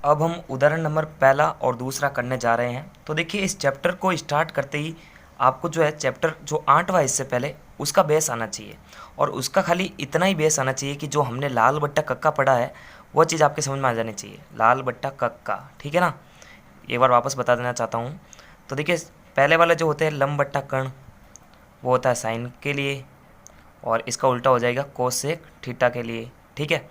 अब हम उदाहरण नंबर पहला और दूसरा करने जा रहे हैं। तो देखिए, इस चैप्टर को स्टार्ट करते ही आपको जो है चैप्टर जो 8वां इससे पहले उसका बेस आना चाहिए, और उसका खाली इतना ही बेस आना चाहिए कि जो हमने लाल बट्टा कक्का पढ़ा है वो चीज़ आपके समझ में आ जानी चाहिए। लाल बट्टा कक्का, ठीक है ना। एक बार वापस बता देना चाहता हूँ। तो देखिए, पहले वाला जो होता है लंब बट्टा कर्ण, वो होता है साइन के लिए, और इसका उल्टा हो जाएगा कोसेक थीटा के लिए, ठीक है।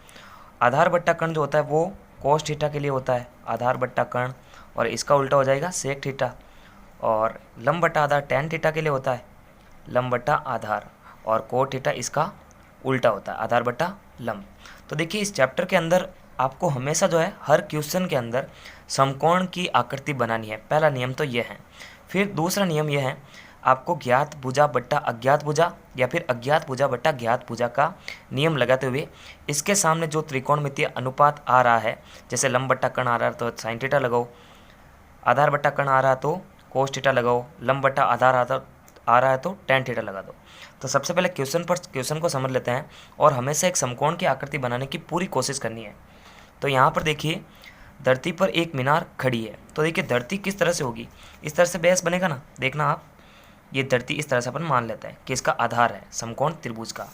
आधार बट्टा कर्ण जो होता है वो कोस थीटा के लिए होता है, आधार बट्टा कर्ण, और इसका उल्टा हो जाएगा सेक थीटा। और लंब बट्टा आधार टैन थीटा के लिए होता है, लंब बट्टा आधार, और कोट थीटा इसका उल्टा होता है, आधार बट्टा लंब। तो देखिए, इस चैप्टर के अंदर आपको हमेशा जो है हर क्वेश्चन के अंदर समकोण की आकृति बनानी है। पहला नियम तो ये है। फिर दूसरा नियम यह है, आपको ज्ञात भुजा बट्टा अज्ञात भुजा या फिर अज्ञात भुजा बट्टा ज्ञात भुजा का नियम लगाते हुए इसके सामने जो त्रिकोणमितीय अनुपात आ रहा है, जैसे लंब बट्टा कर्ण आ रहा है तो साइन थीटा लगाओ, आधार बट्टा कर्ण आ रहा है तो कोस थीटा लगाओ, लंब बट्टा आधार आ रहा है तो टैन थीटा लगा दो। तो सबसे पहले क्वेश्चन को समझ लेते हैं, और हमेशा एक समकोण की आकृति बनाने की पूरी कोशिश करनी है। तो यहाँ पर देखिए, धरती पर एक मीनार खड़ी है। तो देखिए, धरती किस तरह से होगी, इस तरह से बेस बनेगा ना। देखना आप, ये धरती इस तरह से अपन मान लेते हैं कि इसका आधार है समकोण त्रिभुज का।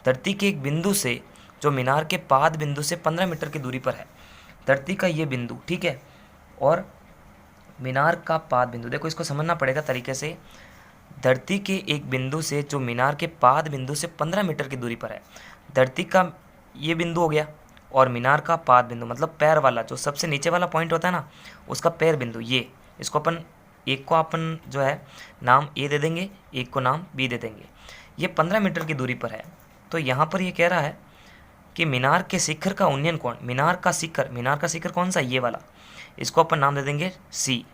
धरती के एक बिंदु से जो मीनार के पाद बिंदु से 15 मीटर की दूरी पर है, धरती का ये बिंदु, ठीक है, और मीनार का पाद बिंदु, देखो इसको समझना पड़ेगा तरीके से। धरती के एक बिंदु से जो मीनार के पाद बिंदु से 15 मीटर की दूरी पर है, धरती का ये बिंदु हो गया, और मीनार का पाद बिंदु मतलब पैर वाला जो सबसे नीचे वाला पॉइंट होता है ना, उसका पैर बिंदु, ये इसको अपन, एक को अपन जो है नाम ए दे देंगे, एक को नाम बी दे देंगे। ये 15 मीटर की दूरी पर है। तो यहाँ पर ये कह रहा है कि मीनार के शिखर का उन्नयन कोण, मीनार का शिखर कौन सा, ये वाला, इसको अपन नाम दे देंगे सी,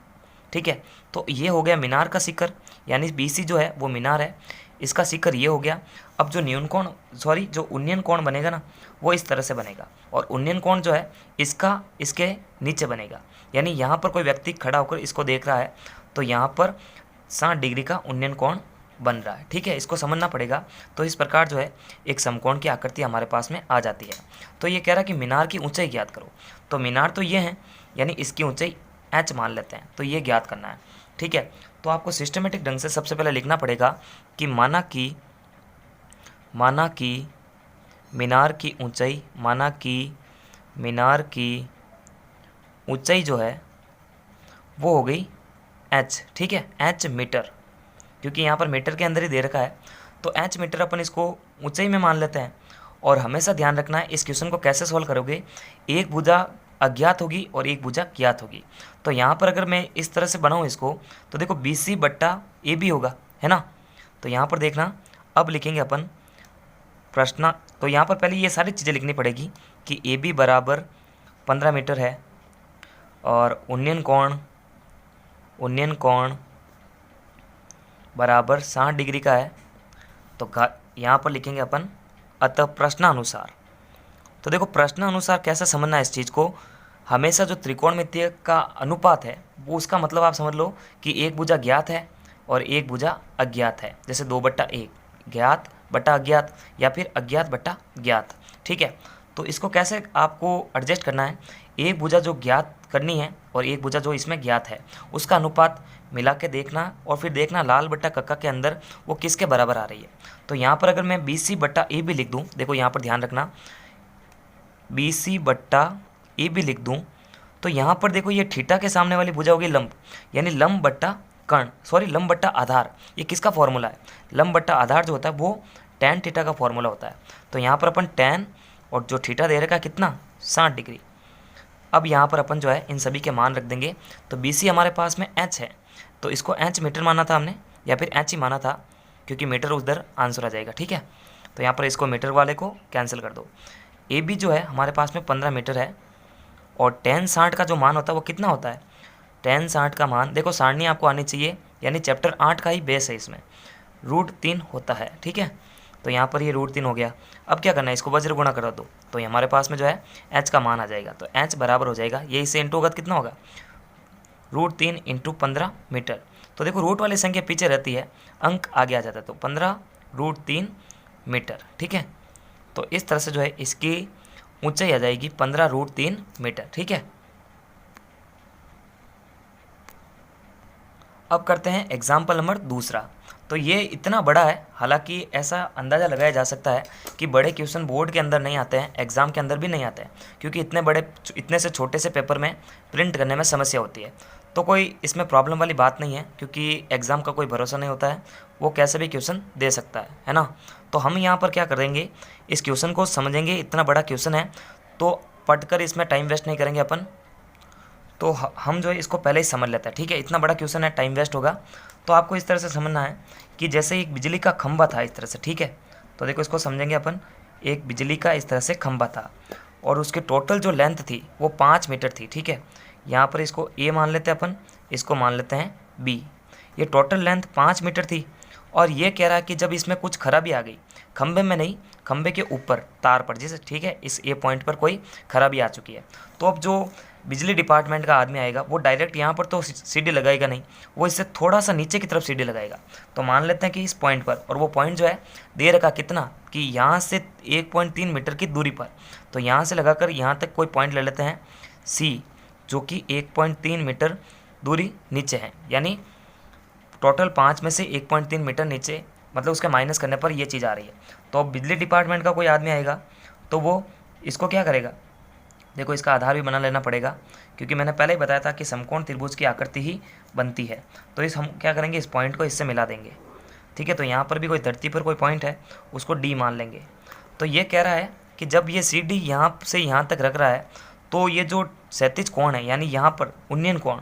ठीक है। तो ये हो गया मीनार का शिखर, यानी BC जो है वो मीनार है, इसका शिखर ये हो गया। अब जो जो उन्नयन कोण बनेगा ना, वो इस तरह से बनेगा, और उन्नयन कोण जो है इसका इसके नीचे बनेगा। यानी यहाँ पर कोई व्यक्ति खड़ा होकर इसको देख रहा है, तो यहाँ पर 60 डिग्री का उन्नयन कोण बन रहा है, ठीक है। इसको समझना पड़ेगा। तो इस प्रकार जो है एक समकोण की आकृति हमारे पास में आ जाती है। तो ये कह रहा है कि मीनार की ऊंचाई ज्ञात करो। तो मीनार तो ये है, यानी इसकी ऊंचाई h मान लेते हैं, तो ये ज्ञात करना है, ठीक है। तो आपको सिस्टमेटिक ढंग से सबसे पहले लिखना पड़ेगा कि माना कि मीनार की ऊंचाई जो है वो हो गई h, ठीक है, h मीटर, क्योंकि यहाँ पर मीटर के अंदर ही दे रखा है। तो h मीटर अपन इसको ऊंचाई में मान लेते हैं। और हमेशा ध्यान रखना है, इस क्वेश्चन को कैसे सॉल्व करोगे, एक भुजा अज्ञात होगी और एक भुजा ज्ञात होगी। तो यहाँ पर अगर मैं इस तरह से बनाऊँ इसको, तो देखो BC बट्टा AB होगा, है ना। तो यहाँ पर देखना, अब लिखेंगे अपन प्रश्न। तो यहाँ पर पहले ये सारी चीज़ें लिखनी पड़ेगी कि AB बराबर 15 मीटर है, और उन्नयन कोण बराबर 60 डिग्री का है। तो यहाँ पर लिखेंगे अपन अतः प्रश्नानुसार। तो देखो, प्रश्नानुसार कैसे समझना है इस चीज़ को, हमेशा जो त्रिकोणमितीय का अनुपात है वो, उसका मतलब आप समझ लो कि एक भुजा ज्ञात है और एक भुजा अज्ञात है, जैसे 2/1 ज्ञात बटा अज्ञात, या फिर अज्ञात बटा ज्ञात, ठीक है। तो इसको कैसे आपको एडजस्ट करना है, एक भुजा जो ज्ञात करनी है और एक भुजा जो इसमें ज्ञात है, उसका अनुपात मिला के देखना, और फिर देखना लाल बट्टा कक्का के अंदर वो किसके बराबर आ रही है। तो यहाँ पर अगर मैं BC बट्टा AB लिख दूँ, देखो यहाँ पर ध्यान रखना, BC बट्टा AB लिख दूँ, तो यहाँ पर देखो ये थीटा के सामने वाली भुजा होगी लंब, यानी लंब बट्टा लंब बट्टा आधार। ये किसका फॉर्मूला है, लंब बट्टा आधार जो होता है वो टैन थीटा का फॉर्मूला होता है। तो यहाँ पर अपन टैन और जो थीटा दे रखा है कितना, 60 डिग्री। अब यहाँ पर अपन जो है इन सभी के मान रख देंगे। तो BC हमारे पास में h है, तो इसको h मीटर माना था हमने, या फिर h ही माना था, क्योंकि मीटर उधर आंसर आ जाएगा, ठीक है। तो यहाँ पर इसको मीटर वाले को कैंसिल कर दो। AB जो है हमारे पास में 15 मीटर है, और tan 60 का जो मान होता है वो कितना होता है, tan 60 का मान देखो, सारणी आपको आनी चाहिए, यानी चैप्टर 8 का ही बेस है, इसमें √3 होता है, ठीक है। तो यहाँ पर ये √3 हो गया। अब क्या करना है, इसको वज्र गुणा करा दो, तो ये हमारे पास में जो है h का मान आ जाएगा। तो h बराबर हो जाएगा, ये इससे इंटू होगा, कितना होगा, √3 × 15 मीटर। तो देखो, रूट वाली संख्या पीछे रहती है, अंक आगे आ जाता है, तो 15√3 मीटर, ठीक है। तो इस तरह से जो है इसकी ऊंचाई आ जाएगी 15√3 मीटर, ठीक है। अब करते हैं एग्जाम्पल नंबर दूसरा। तो ये इतना बड़ा है, हालांकि ऐसा अंदाज़ा लगाया जा सकता है कि बड़े क्वेश्चन बोर्ड के अंदर नहीं आते हैं, एग्ज़ाम के अंदर भी नहीं आते हैं, क्योंकि इतने से छोटे से पेपर में प्रिंट करने में समस्या होती है। तो कोई इसमें प्रॉब्लम वाली बात नहीं है, क्योंकि एग्ज़ाम का कोई भरोसा नहीं होता है, वो कैसे भी क्वेश्चन दे सकता है ना। तो हम यहाँ पर क्या करेंगे, इस क्वेश्चन को समझेंगे, इतना बड़ा क्वेश्चन है तो पढ़कर इसमें टाइम वेस्ट नहीं करेंगे अपन। तो हम जो है इसको पहले ही समझ लेते हैं, ठीक है। इतना बड़ा क्वेश्चन है, टाइम वेस्ट होगा। तो आपको इस तरह से समझना है कि जैसे एक बिजली का खंभा था इस तरह से, ठीक है। तो देखो इसको समझेंगे अपन, एक बिजली का इस तरह से खंभा था और उसकी टोटल जो लेंथ थी वो 5 मीटर थी, ठीक है। यहाँ पर इसको ए मान लेते हैं अपन, इसको मान लेते हैं बी। ये टोटल लेंथ 5 मीटर थी और ये कह रहा है कि जब इसमें कुछ खराबी आ गई, खंभे में नहीं, खंभे के ऊपर तार पर, जैसे ठीक है इस ए पॉइंट पर कोई खराबी आ चुकी है, तो अब जो बिजली डिपार्टमेंट का आदमी आएगा वो डायरेक्ट यहाँ पर तो सीढ़ी लगाएगा नहीं, वो इससे थोड़ा सा नीचे की तरफ सीढ़ी लगाएगा। तो मान लेते हैं कि इस पॉइंट पर, और वो पॉइंट जो है दे रखा कितना, कि यहाँ से 1.3 मीटर की दूरी पर। तो यहाँ से लगाकर यहाँ तक कोई पॉइंट ले लेते हैं सी, जो कि 1.3 मीटर दूरी नीचे है, यानी टोटल 5 में से 1.3 मीटर नीचे, मतलब उसके माइनस करने पर ये चीज़ आ रही है। तो अब बिजली डिपार्टमेंट का कोई आदमी आएगा तो वो इसको क्या करेगा, देखो इसका आधार भी बना लेना पड़ेगा, क्योंकि मैंने पहले ही बताया था कि समकोण त्रिभुज की आकृति ही बनती है। तो हम क्या करेंगे, इस पॉइंट को इससे मिला देंगे, ठीक है। तो यहाँ पर भी कोई धरती पर कोई पॉइंट है, उसको डी मान लेंगे। तो ये कह रहा है कि जब ये सी डी यहाँ से यहाँ तक रख रहा है तो ये जो क्षैतिज कोण है, यानी यहाँ पर उन्नयन कोण,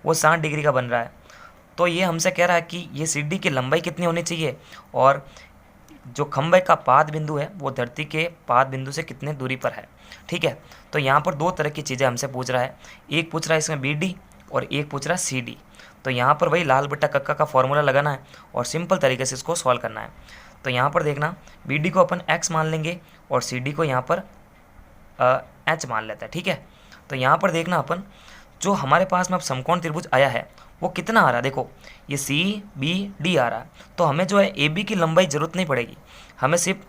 वो 60 डिग्री का बन रहा है। तो ये हमसे कह रहा है कि ये सी डी की लंबाई कितनी होनी चाहिए और जो खंभे का पाद बिंदु है वो धरती के पाद बिंदु से कितने दूरी पर है, ठीक है। तो यहाँ पर दो तरह की चीज़ें हमसे पूछ रहा है, एक पूछ रहा है इसमें बी डी और एक पूछ रहा है सी डी। तो यहाँ पर वही लाल बट्टा कक्का का फॉर्मूला लगाना है और सिंपल तरीके से इसको सॉल्व करना है। तो यहाँ पर देखना, बी डी को अपन एक्स मान लेंगे और सी डी को यहाँ पर एच मान लेता है, ठीक है। तो यहाँ पर देखना अपन, जो हमारे पास में अब समकोण त्रिभुज आया है वो कितना आ रहा है, देखो ये सी बी डी आ रहा है। तो हमें जो है ए बी की लंबाई ज़रूरत नहीं पड़ेगी, हमें सिर्फ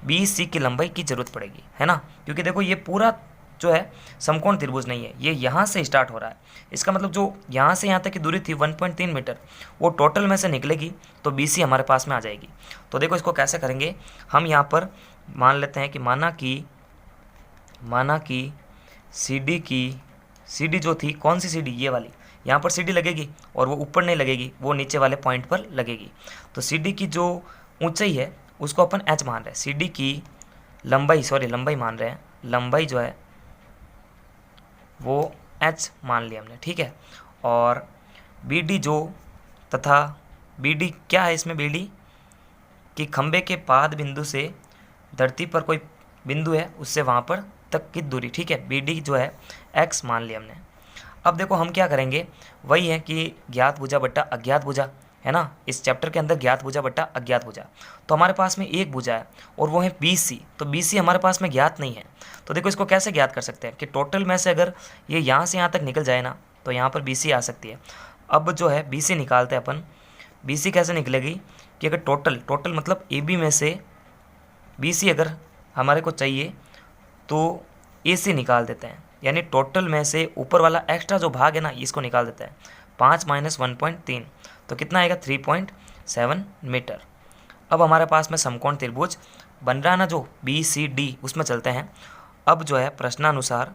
बी सी की लंबाई की ज़रूरत पड़ेगी, है ना। क्योंकि देखो ये पूरा जो है समकोण त्रिभुज नहीं है, ये यहाँ से स्टार्ट हो रहा है। इसका मतलब जो यहाँ से यहाँ तक की दूरी थी 1.3 मीटर, वो टोटल में से निकलेगी तो बी सी हमारे पास में आ जाएगी। तो देखो इसको कैसे करेंगे, हम यहाँ पर मान लेते हैं कि माना कि सी डी जो थी, कौन सी सी डी, ये वाली, यहाँ पर सी डी लगेगी और वो ऊपर नहीं लगेगी, वो नीचे वाले पॉइंट पर लगेगी। तो सी डी की जो ऊंचाई है उसको अपन एच मान रहे हैं, सी डी की लंबाई मान रहे हैं, लंबाई जो है वो एच मान लिया हमने, ठीक है। और बी डी तथा बी डी क्या है इसमें, बी डी कि खंबे के पाद बिंदु से धरती पर कोई बिंदु है उससे वहाँ पर तक की दूरी, ठीक है। बी डी जो है एक्स मान लिया हमने। अब देखो हम क्या करेंगे, वही है कि ज्ञात भुजा बट्टा अज्ञात भुजा, है ना। इस चैप्टर के अंदर ज्ञात भुजा बट्टा अज्ञात भुजा, तो हमारे पास में एक भुजा है और वो है बी सी। तो बी सी हमारे पास में ज्ञात नहीं है, तो देखो इसको कैसे ज्ञात कर सकते हैं कि टोटल में से अगर ये यहाँ से यहाँ तक निकल जाए ना तो यहाँ पर बी सी आ सकती है। अब जो है बी सी निकालते हैं अपन, बी सी कैसे निकलेगी कि अगर टोटल मतलब ए बी में से बी सी अगर हमारे को चाहिए तो ए सी निकाल देते हैं, यानी टोटल में से ऊपर वाला एक्स्ट्रा जो भाग है ना इसको निकाल देते हैं, 5 माइनस 1.3, तो कितना आएगा 3.7 मीटर। अब हमारे पास में समकोण त्रिभुज बन रहा है ना जो बी सी डी, उसमें चलते हैं। अब जो है प्रश्नानुसार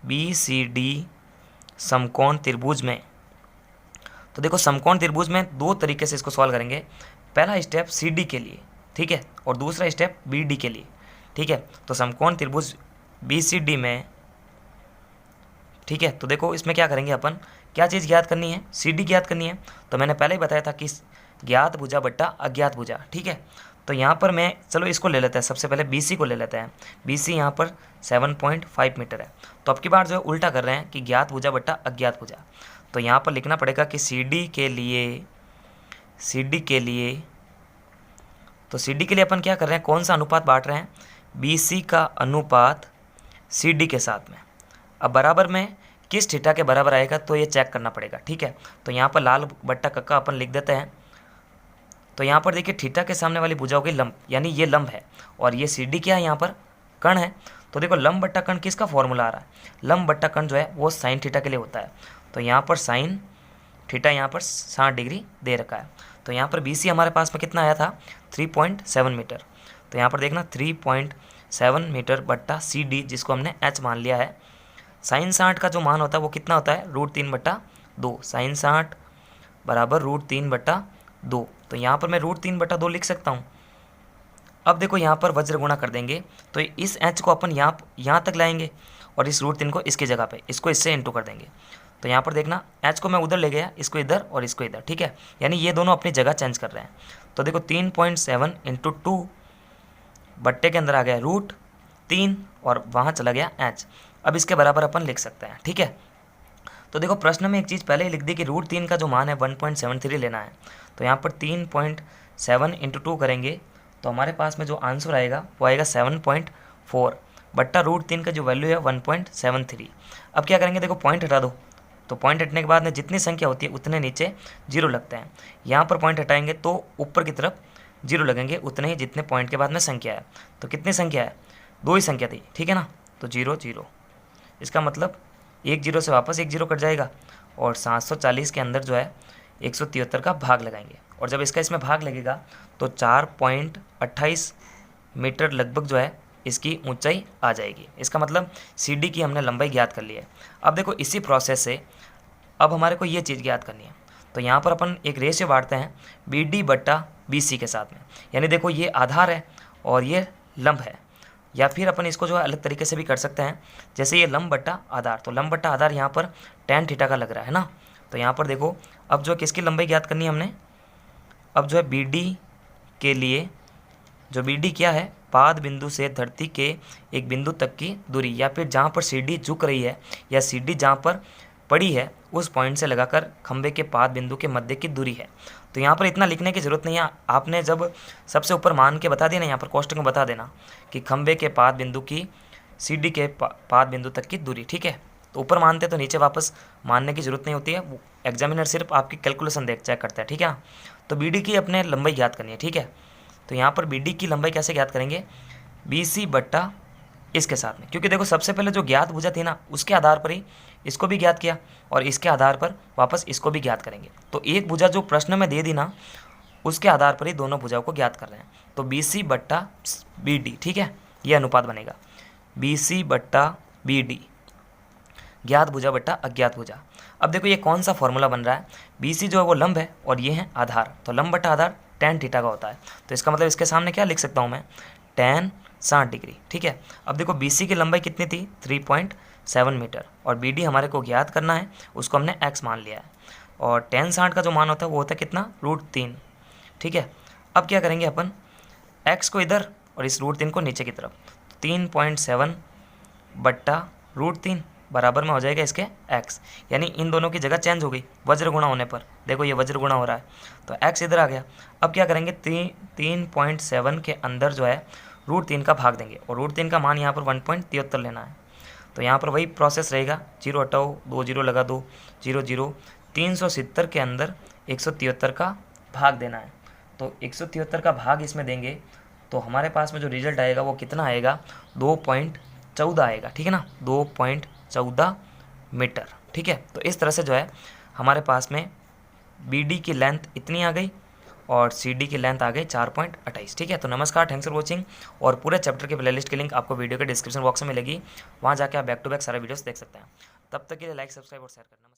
बी सी डी समकोण त्रिभुज में, तो देखो समकोण त्रिभुज में दो तरीके से इसको सॉल्व करेंगे। पहला स्टेप सी डी के लिए, ठीक है, और दूसरा स्टेप बी डी के लिए, ठीक है। तो समकोण त्रिभुज बी सी डी में, ठीक है, तो देखो इसमें क्या करेंगे अपन, क्या चीज़ ज्ञात करनी है, सी डी ज्ञात करनी है। तो मैंने पहले ही बताया था कि ज्ञात भुजा बट्टा अज्ञात भुजा, ठीक है। तो यहाँ पर मैं, चलो इसको ले लेते हैं, सबसे पहले बी सी को ले लेते हैं। बी सी यहाँ पर 7.5 मीटर है। तो अब की बार जो है उल्टा कर रहे हैं कि ज्ञात भुजा बट्टा अज्ञात भुजा। तो यहाँ पर लिखना पड़ेगा कि सी डी के लिए, तो सी डी के लिए अपन क्या कर रहे हैं, कौन सा अनुपात बांट रहे हैं, बी सी का अनुपात सी डी के साथ में। अब बराबर में किस थीटा के बराबर आएगा तो ये चेक करना पड़ेगा, ठीक है। तो यहाँ पर लाल बट्टा कक्का अपन लिख देते हैं। तो यहाँ पर देखिए थीटा के सामने वाली भुजा होगी लंब, यानी ये लंब है और ये सी डी क्या है, यहाँ पर कण है। तो देखो लंब बट्टा कण किसका फॉर्मूला आ रहा है, लंब बट्टा कण जो है वो साइन थीटा के लिए होता है। तो यहाँ पर साइन थीटा यहाँ पर 60 डिग्री दे रखा है। तो यहाँ पर बी सी हमारे पास में कितना आया था 3.7 मीटर। तो यहाँ पर देखना 3.7 मीटर बट्टा सी डी, जिसको हमने एच मान लिया है। साइन 60 का जो मान होता है वो कितना होता है √3/2। साइन 60 बराबर √3/2। तो यहाँ पर मैं √3/2 लिख सकता हूँ। अब देखो यहाँ पर वज्र गुणा कर देंगे तो इस एच को अपन यहाँ तक लाएंगे और इस √3 को इसकी जगह पे, इसको इससे इंटू कर देंगे। तो यहाँ पर देखना एच को मैं उधर ले गया, इसको इधर और इसको इधर, ठीक है। यानी ये दोनों अपनी जगह चेंज कर रहे हैं। तो देखो 3.7 × 2 बट्टे के अंदर आ गया √3 और वहाँ चला गया एच। अब इसके बराबर अपन लिख सकते हैं, ठीक है। तो देखो प्रश्न में एक चीज़ पहले ही लिख दी कि √3 का जो मान है 1.73 लेना है। तो यहाँ पर 3.7 × 2 करेंगे तो हमारे पास में जो आंसर आएगा वो आएगा 7.4 बट्टा √3 का जो वैल्यू है 1.73। अब क्या करेंगे, देखो पॉइंट हटा दो। तो पॉइंट हटने के बाद में जितनी संख्या होती है उतने नीचे जीरो लगते हैं। यहाँ पर पॉइंट हटाएंगे तो ऊपर की तरफ जीरो लगेंगे उतने ही जितने पॉइंट के बाद में संख्या है। तो कितनी संख्या है, 2 ही संख्या थी, ठीक है ना। तो 0 0, इसका मतलब 1 0 से वापस 1 0 कट जाएगा और 740 के अंदर जो है 173 का भाग लगाएंगे। और जब इसका इसमें भाग लगेगा तो 4.28 मीटर लगभग जो है इसकी ऊंचाई आ जाएगी। इसका मतलब सी डी की हमने लंबाई ज्ञात कर ली है। अब देखो इसी प्रोसेस से अब हमारे को ये चीज़ ज्ञात करनी है। तो यहाँ पर अपन एक रेशियो बांटते हैं बी डी बट्टा बी सी के साथ में। यानी देखो ये आधार है और ये लंब है, या फिर अपन इसको जो है अलग तरीके से भी कर सकते हैं, जैसे ये लंब बट्टा आधार। तो लंब बट्टा आधार यहाँ पर tan थीटा का लग रहा है ना। तो यहाँ पर देखो अब जो किसकी लंबाई ज्ञात करनी है हमने, अब जो है बी डी के लिए, जो बी डी क्या है, पाद बिंदु से धरती के एक बिंदु तक की दूरी, या फिर जहाँ पर सी डी झुक रही है या सी डी जहाँ पर पड़ी है उस पॉइंट से लगाकर खंबे के पाद बिंदु के मध्य की दूरी है। तो यहाँ पर इतना लिखने की ज़रूरत नहीं है, आपने जब सबसे ऊपर मान के बता देना, यहाँ पर कोष्टक में बता देना कि खंबे के पाद बिंदु की सी डी के पाद बिंदु तक की दूरी, ठीक है। तो ऊपर मानते तो नीचे वापस मानने की ज़रूरत नहीं होती है, वो एग्जामिनर सिर्फ आपकी कैलकुलेशन चेक करता है, ठीक है। तो बी डी की अपने लंबाई ज्ञात करनी है, ठीक है। तो यहाँ पर बी डी की लंबाई कैसे ज्ञात करेंगे, बी सी बट्टा इसके साथ में, क्योंकि देखो सबसे पहले जो ज्ञात भुजा थी ना उसके आधार पर ही इसको भी ज्ञात किया और इसके आधार पर वापस इसको भी ज्ञात करेंगे। तो एक भुजा जो प्रश्न में दे दी ना उसके आधार पर ही दोनों भुजाओं को ज्ञात कर रहे हैं। तो बी सी बट्टा बी डी, ठीक है, ये अनुपात बनेगा बी सी बट्टा बी डी, ज्ञात भुजा बट्टा अज्ञात भुजा। अब देखो ये कौन सा फॉर्मूला बन रहा है, बी सी जो है वो लंब है और ये है आधार। तो लंब बट्टा आधार tan थीटा का होता है। तो इसका मतलब इसके सामने क्या लिख सकता हूँ मैं, tan 60 डिग्री, ठीक है। अब देखो बी सी की लंबाई कितनी थी 3.7 मीटर और बी डी हमारे को ज्ञात करना है, उसको हमने x मान लिया है। और tan 60 का जो मान होता है वो होता है कितना, √3, ठीक है। अब क्या करेंगे अपन, x को इधर और इस √3 को नीचे की तरफ, 3.7 बट्टा √3 बराबर में हो जाएगा इसके x, यानी इन दोनों की जगह चेंज हो गई वज्र गुणा होने पर। देखो ये वज्र गुणा हो रहा है तो x इधर आ गया। अब क्या करेंगे, 3.7 के अंदर जो है √3 का भाग देंगे और √3 का मान यहाँ पर 1.73 लेना है। तो यहाँ पर वही प्रोसेस रहेगा, 0 हटाओ, 2 0 लगा दो, 0 0, 370 के अंदर 173 का भाग देना है। तो 173 का भाग इसमें देंगे तो हमारे पास में जो रिजल्ट आएगा वो कितना आएगा, 2.14 आएगा, ठीक है ना, 2.14 मीटर, ठीक है। तो इस तरह से जो है हमारे पास में बी डी की लेंथ इतनी आ गई और सी डी की लेंथ आ गई 4.28, ठीक है। तो नमस्कार, थैंक्स फॉर वॉचिंग। और पूरे चैप्टर की प्लेलिस्ट की लिंक आपको वीडियो के डिस्क्रिप्शन बॉक्स में मिलेगी, वहाँ जाके आप बैक टू बैक सारे वीडियोस देख सकते हैं। तब तक के लिए लाइक, सब्सक्राइब और शेयर करना।